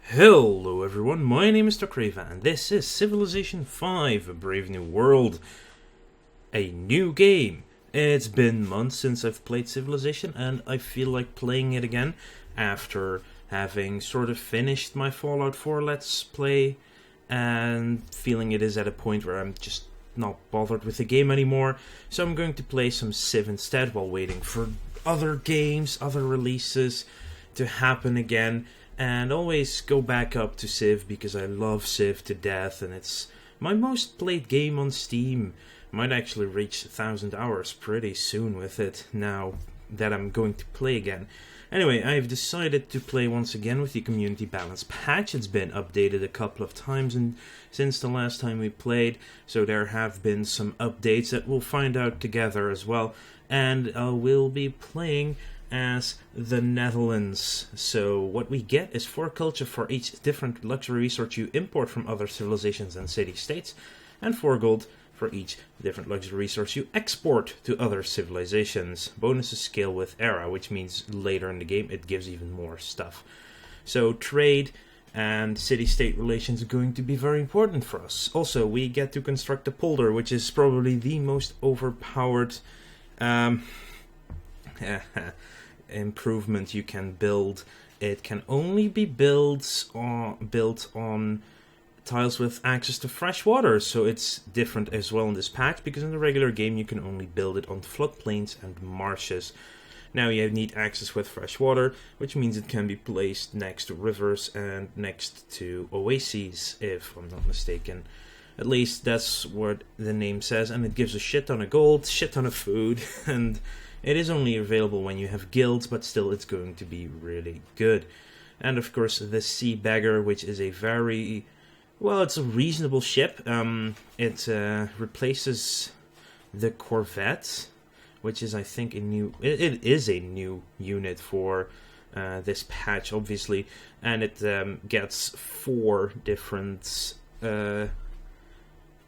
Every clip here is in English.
Hello everyone, my name is Creva and this is Civilization 5, A Brave New World, a new game. It's been months since I've played Civilization and I feel like playing it again after having sort of finished my Fallout 4 Let's Play and feeling it is at a point where I'm just not bothered with the game anymore. So I'm going to play some Civ instead while waiting for other games, other releases to happen again. And always go back up to Civ because I love Civ to death and it's my most played game on Steam. Might actually reach 1,000 hours pretty soon with it now that I'm going to play again. Anyway, I've decided to play once again with the community balance patch. It's been updated a couple of times and since the last time we played, so there have been some updates that we'll find out together as well. And we'll be playing as the Netherlands. So what we get is 4 culture for each different luxury resource you import from other civilizations and city-states, and 4 gold for each different luxury resource you export to other civilizations. Bonuses scale with era, which means later in the game it gives even more stuff. So trade and city-state relations are going to be very important for us. Also, we get to construct a polder, which is probably the most overpowered improvement you can build. It can only be built on tiles with access to fresh water, so it's different as well in this patch, because in the regular game you can only build it on floodplains and marshes. Now you need access with fresh water, which means it can be placed next to rivers and next to oases, if I'm not mistaken. At least that's what the name says, and it gives a shit ton of gold, shit ton of food, and it is only available when you have guilds, but still it's going to be really good. And of course the Sea Beggar, which is a very, well, it's a reasonable ship. It replaces the Corvette, which is I think a new, it is a new unit for this patch obviously, and it gets 4 different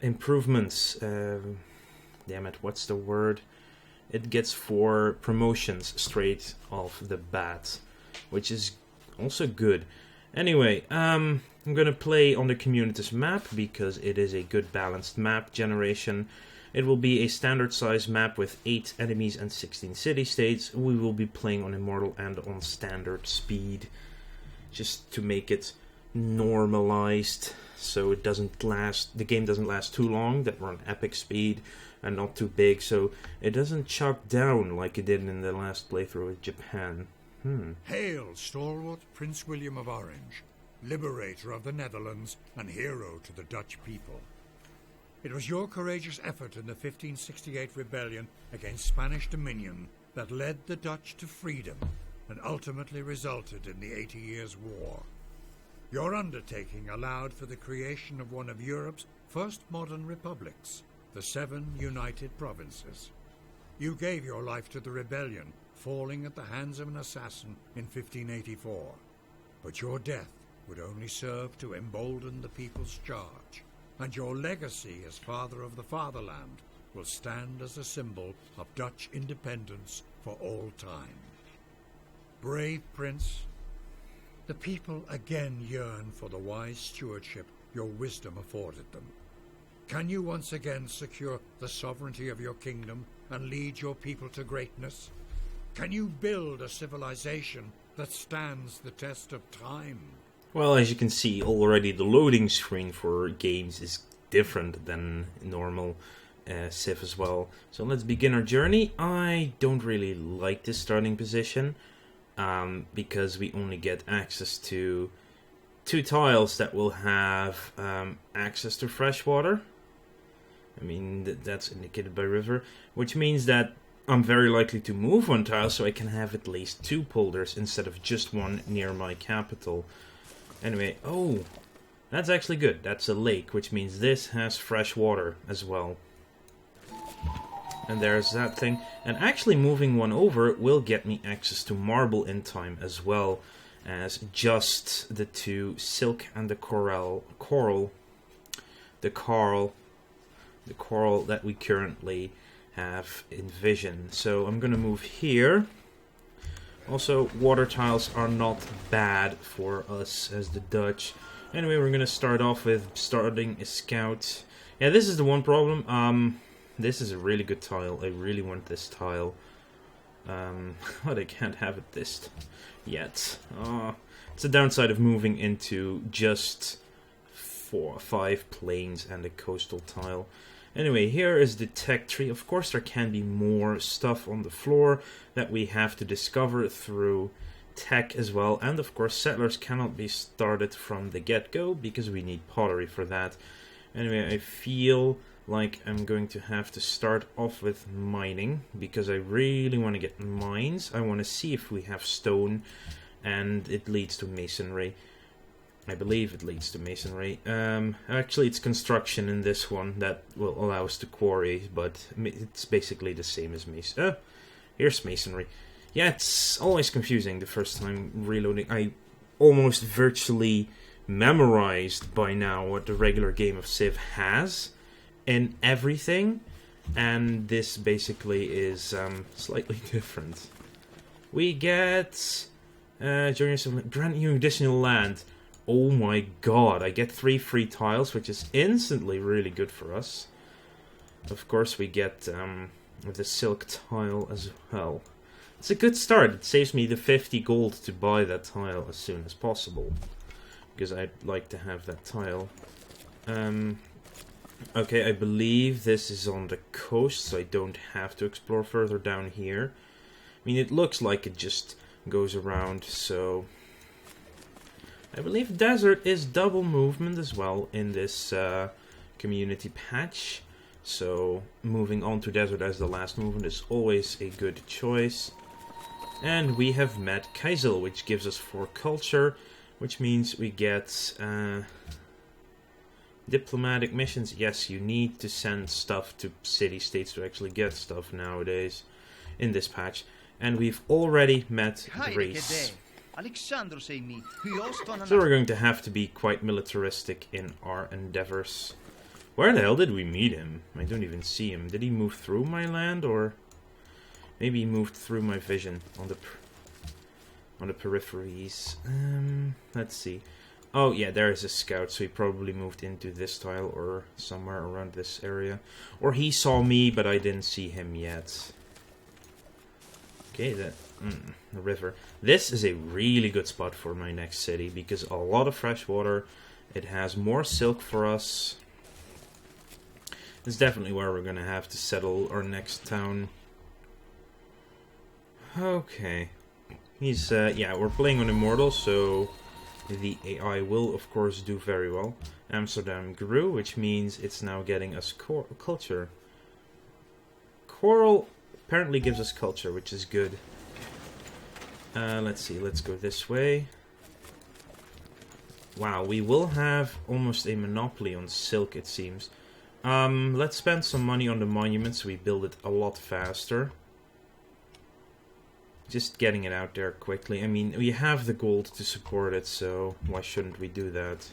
improvements. Damn it, what's the word? It gets 4 promotions straight off the bat, which is also good. Anyway, I'm going to play on the community's map because it is a good balanced map generation. It will be a standard size map with 8 enemies and 16 city-states. We will be playing on Immortal and on standard speed, just to make it normalized so it doesn't last, the game doesn't last too long, that we're on epic speed and not too big, so it doesn't chop down like it did in the last playthrough with Japan. Hail, stalwart Prince William of Orange, liberator of the Netherlands and hero to the Dutch people. It was your courageous effort in the 1568 rebellion against Spanish dominion that led the Dutch to freedom and ultimately resulted in the 80 Years' War. Your undertaking allowed for the creation of one of Europe's first modern republics, the 7 United Provinces. You gave your life to the rebellion, falling at the hands of an assassin in 1584. But your death would only serve to embolden the people's charge, and your legacy as father of the fatherland will stand as a symbol of Dutch independence for all time. Brave Prince, the people again yearn for the wise stewardship your wisdom afforded them. Can you once again secure the sovereignty of your kingdom and lead your people to greatness? Can you build a civilization that stands the test of time? Well, as you can see already, the loading screen for games is different than normal Civ as well. So let's begin our journey. I don't really like this starting position because we only get access to 2 tiles that will have access to fresh water. I mean, that's indicated by river, which means that I'm very likely to move 1 tile so I can have at least 2 polders instead of just 1 near my capital. Anyway, oh, that's actually good. That's a lake, which means this has fresh water as well. And there's that thing. And actually moving 1 over will get me access to marble in time as well as just the 2 silk and the coral that we currently have envisioned. So I'm going to move here Also, water tiles are not bad for us as the Dutch. Anyway, we're gonna start off with starting a scout. Yeah, this is the one problem. This is a really good tile. I really want this tile. But I can't have it this yet. It's the downside of moving into just 5 plains and a coastal tile. Anyway, here is the tech tree. Of course, there can be more stuff on the floor that we have to discover through tech as well. And of course, settlers cannot be started from the get-go because we need pottery for that. Anyway, I feel like I'm going to have to start off with mining because I really want to get mines. I want to see if we have stone, and it leads to masonry. I believe it leads to masonry. Actually, it's construction in this one that will allow us to quarry, but it's basically the same as mason. Here's masonry. Yeah, it's always confusing the first time reloading. I almost virtually memorized by now what the regular game of Civ has in everything, and this basically is slightly different. We get grant you additional land. Oh my god, I get 3 free tiles, which is instantly really good for us. Of course, we get the silk tile as well. It's a good start. It saves me the 50 gold to buy that tile as soon as possible, because I'd like to have that tile. Okay, I believe this is on the coast, so I don't have to explore further down here. I mean, it looks like it just goes around, so I believe desert is double movement as well in this community patch. So moving on to desert as the last movement is always a good choice. And we have met Kaizel, which gives us 4 culture, which means we get diplomatic missions. Yes, you need to send stuff to city-states to actually get stuff nowadays in this patch. And we've already met Greece. So we're going to have to be quite militaristic in our endeavors. Where the hell did we meet him? I don't even see him. Did he move through my land, or maybe he moved through my vision on the peripheries? Let's see. Oh yeah, there is a scout, so he probably moved into this tile or somewhere around this area. Or he saw me, but I didn't see him yet. Okay, the river. This is a really good spot for my next city because a lot of fresh water. It has more silk for us. It's definitely where we're going to have to settle our next town. Okay. He's, yeah, we're playing on Immortal, so the AI will, of course, do very well. Amsterdam grew, which means it's now getting us culture. Coral apparently gives us culture, which is good. Let's see, let's go this way. Wow, we will have almost a monopoly on silk, it seems. Let's spend some money on the monuments so we build it a lot faster. Just getting it out there quickly. I mean, we have the gold to support it, so why shouldn't we do that?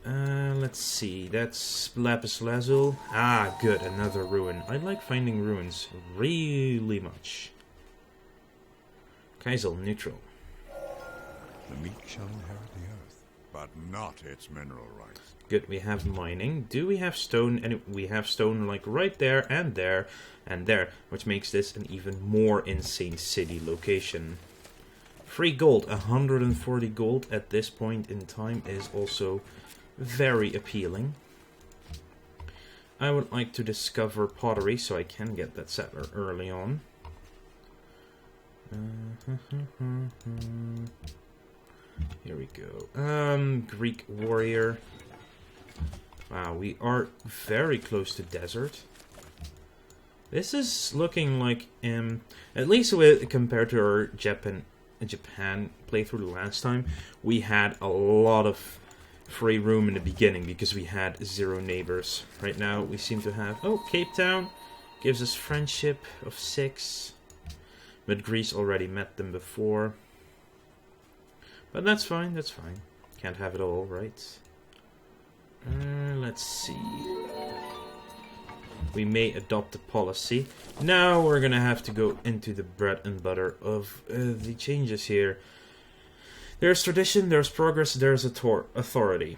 Let's see, that's Lapis Lazuli. Ah, good, another ruin. I like finding ruins really much. Kaizel, neutral. The meek shall inherit the earth, but not its mineral rights. Good, we have mining. Do we have stone? And we have stone like right there and there and there, which makes this an even more insane city location. Free gold, 140 gold at this point in time is also very appealing. I would like to discover pottery so I can get that settler early on. Here we go. Greek warrior. Wow, we are very close to desert. This is looking like, at least compared to our Japan playthrough last time, we had a lot of free room in the beginning because we had 0 neighbors. Right now we seem to have, oh, Cape Town gives us friendship of 6. But Greece already met them before. But that's fine, that's fine. Can't have it all, right? Let's see. we may adopt a policy. Now we're gonna have to go into the bread and butter of the changes here. There's tradition, there's progress, there's authority.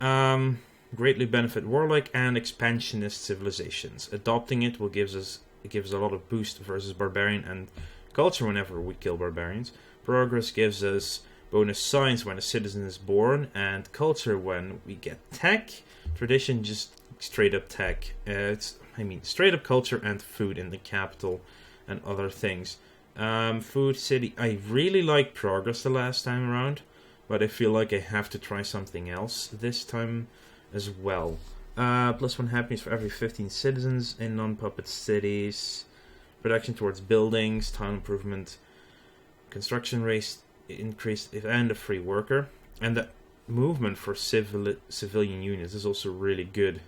Greatly benefit warlike and expansionist civilizations. Adopting it will gives us a lot of boost versus barbarian and culture whenever we kill barbarians. Progress gives us bonus science when a citizen is born, and culture when we get tech. Tradition just straight up tech. Straight up culture and food in the capital and other things. Food, city. I really liked progress the last time around, but I feel like I have to try something else this time as well. +1 happiness for every 15 citizens in non-puppet cities. Production towards buildings, tile improvement, construction rate increased, and a free worker. And the movement for civilian units is also really good.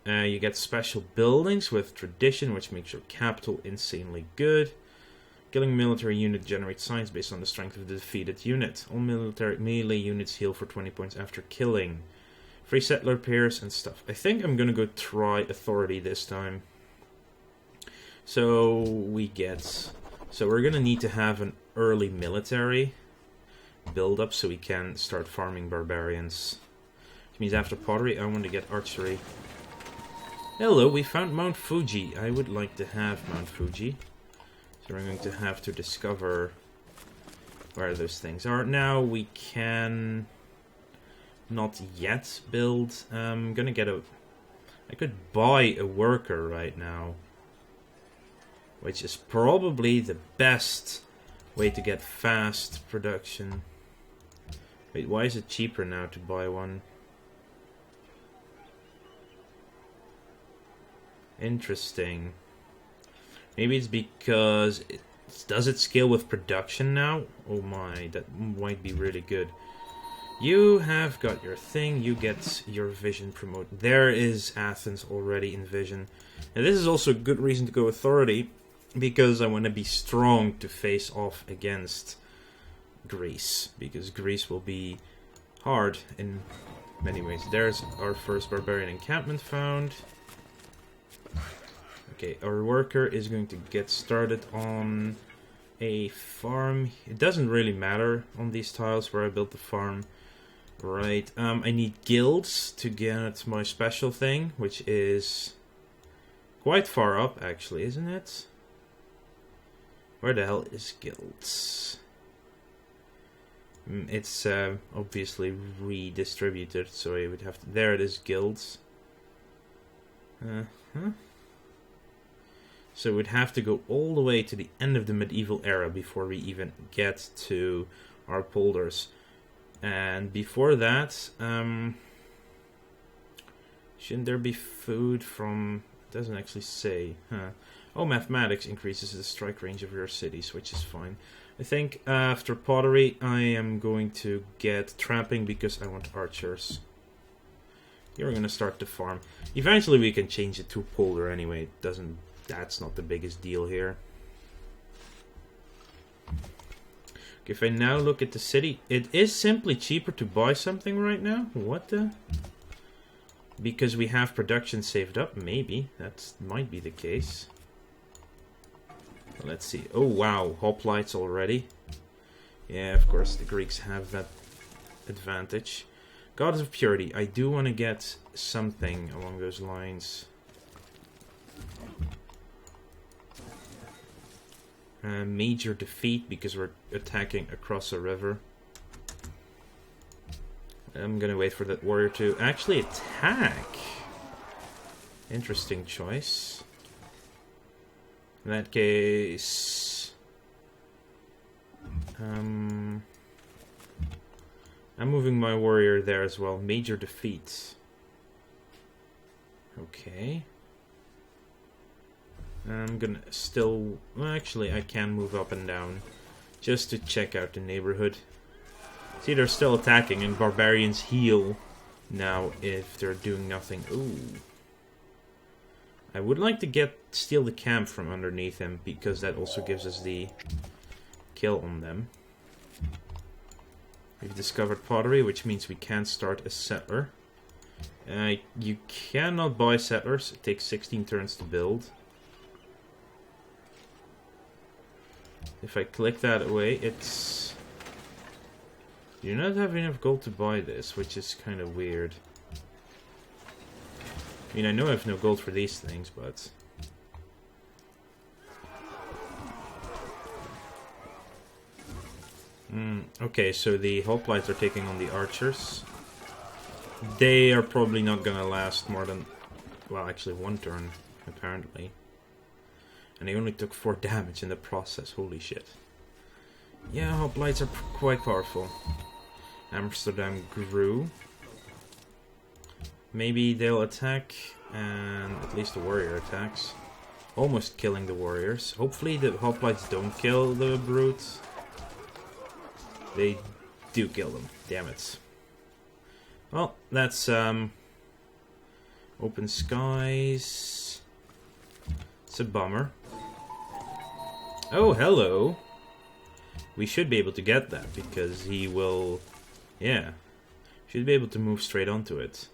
You get special buildings with tradition, which makes your capital insanely good. Killing military unit generates science based on the strength of the defeated unit. All military melee units heal for 20 points after killing. Free settler pairs and stuff. I think I'm gonna go try authority this time. So we're gonna need to have an early military build up so we can start farming barbarians. Which means after pottery I want to get archery. Hello, we found Mount Fuji. I would like to have Mount Fuji. So we're going to have to discover where those things are. Now we can not yet build. I'm gonna get I could buy a worker right now, which is probably the best way to get fast production. Wait, why is it cheaper now to buy one? Interesting. Maybe it's because does it scale with production now? Oh my, that might be really good. You have got your thing, you get your vision promoted. There is Athens already in vision. And this is also a good reason to go authority, because I want to be strong to face off against Greece. Because Greece will be hard in many ways. There's our first barbarian encampment found. Okay, our worker is going to get started on a farm. It doesn't really matter on these tiles where I built the farm. Right, I need guilds to get my special thing, which is quite far up actually, isn't it? Where the hell is guilds? It's obviously redistributed, so I would have to... There it is, guilds. So we'd have to go all the way to the end of the medieval era before we even get to our polders. And before that, shouldn't there be food from... It doesn't actually say. Oh, mathematics increases the strike range of your cities, which is fine. I think after pottery, I am going to get trapping because I want archers. Here we're going to start the farm. Eventually we can change it to polder anyway. That's not the biggest deal here. Okay, if I now look at the city, it is simply cheaper to buy something right now. What the? Because we have production saved up, maybe. That might be the case. Let's see. Oh wow, hoplites already. Yeah, of course, the Greeks have that advantage. Gods of Purity. I do want to get something along those lines. Major defeat because we're attacking across a river. I'm gonna wait for that warrior to actually attack. Interesting choice. In that case, I'm moving my warrior there as well. Major defeat. Okay. I'm gonna still... Well, actually, I can move up and down just to check out the neighborhood. See, they're still attacking, and barbarians heal now if they're doing nothing. Ooh. I would like to steal the camp from underneath him, because that also gives us the kill on them. We've discovered pottery, which means we can start a settler. You cannot buy settlers. It takes 16 turns to build. If I click that away, it's... You do not have enough gold to buy this, which is kind of weird. I mean, I know I have no gold for these things, but... Okay, so the hoplites are taking on the archers. They are probably not gonna last more than... Well, actually 1 turn, apparently. And they only took 4 damage in the process, holy shit. Yeah, hoplites are quite powerful. Amsterdam grew. Maybe they'll attack, and at least the warrior attacks. Almost killing the warriors. Hopefully the hoplites don't kill the brutes. They do kill them, damn it. Well, that's open skies. It's a bummer. Oh, hello. We should be able to get that because he will... Yeah. Should be able to move straight onto it.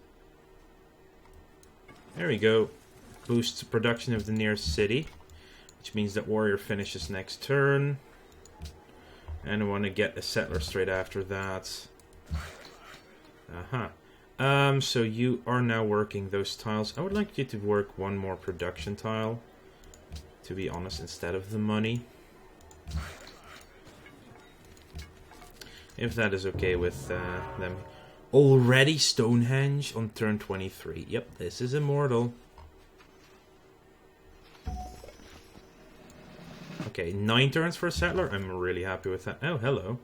There we go. Boosts production of the nearest city. Which means that warrior finishes next turn. And I want to get a settler straight after that. So you are now working those tiles. I would like you to work 1 more production tile. To be honest, instead of the money. If that is okay with them. Already Stonehenge on turn 23. Yep, this is Immortal. Okay, 9 turns for a settler. I'm really happy with that. Oh, hello.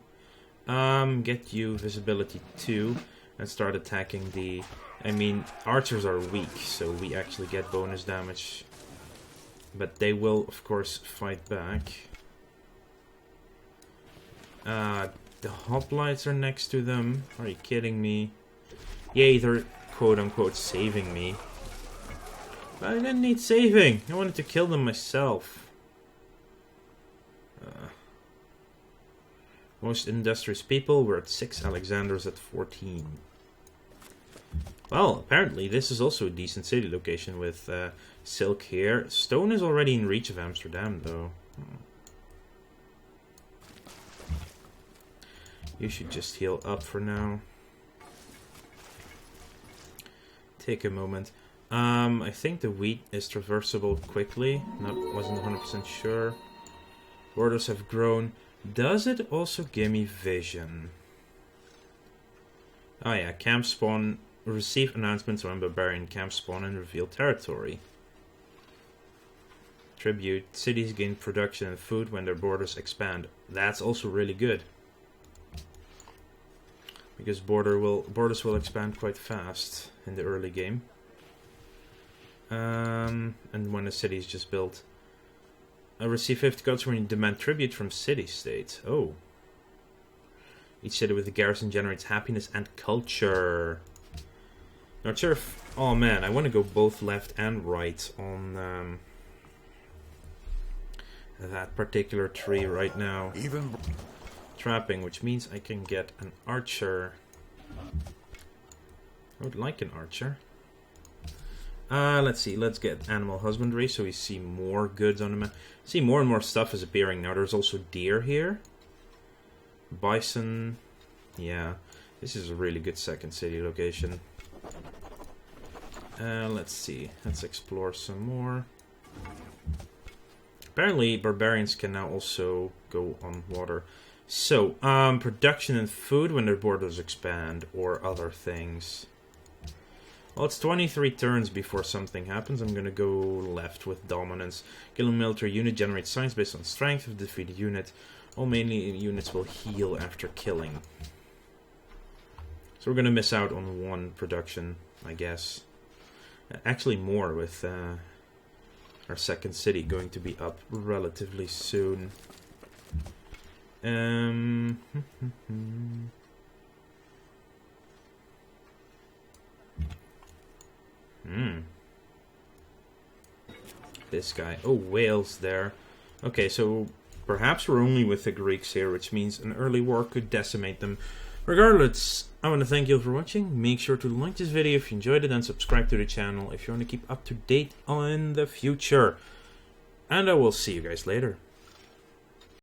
Get you visibility 2 and start attacking the... I mean, archers are weak, so we actually get bonus damage. But they will, of course, fight back. The hoplites are next to them. Are you kidding me? Yay, they're quote-unquote saving me. But I didn't need saving. I wanted to kill them myself. Most industrious people were at 6, Alexander's at 14. Well, apparently this is also a decent city location with silk here. Stone is already in reach of Amsterdam, though. You should just heal up for now. Take a moment. I think the wheat is traversable quickly. Wasn't 100% sure. Borders have grown. Does it also give me vision? Oh yeah, camp spawn. Receive announcements when barbarian camp spawn and reveal territory. Tribute. Cities gain production and food when their borders expand. That's also really good. Because borders will expand quite fast in the early game. And when a city is just built. I receive 50 gods when you demand tribute from city-states. Oh. Each city with a garrison generates happiness and culture. Not sure if... Oh man, I want to go both left and right on that particular tree right now. Even Trapping, which means I can get an archer. I would like an archer. Let's see, let's get animal husbandry so we see more goods on the map. See, more and more stuff is appearing now. There's also deer here. Bison. Yeah, this is a really good second city location. Let's see, let's explore some more. Apparently, barbarians can now also go on water. So, production and food when their borders expand, or other things. Well, it's 23 turns before something happens. I'm gonna go left with dominance. Kill a military unit, generate signs based on strength of the defeated unit. All melee units will heal after killing. So we're gonna miss out on 1 production, I guess. Actually more with our second city going to be up relatively soon. This guy. Oh, Wales there. Okay, so perhaps we're only with the Greeks here, which means an early war could decimate them. Regardless, I want to thank you all for watching. Make sure to like this video if you enjoyed it and subscribe to the channel if you want to keep up to date on the future. And I will see you guys later.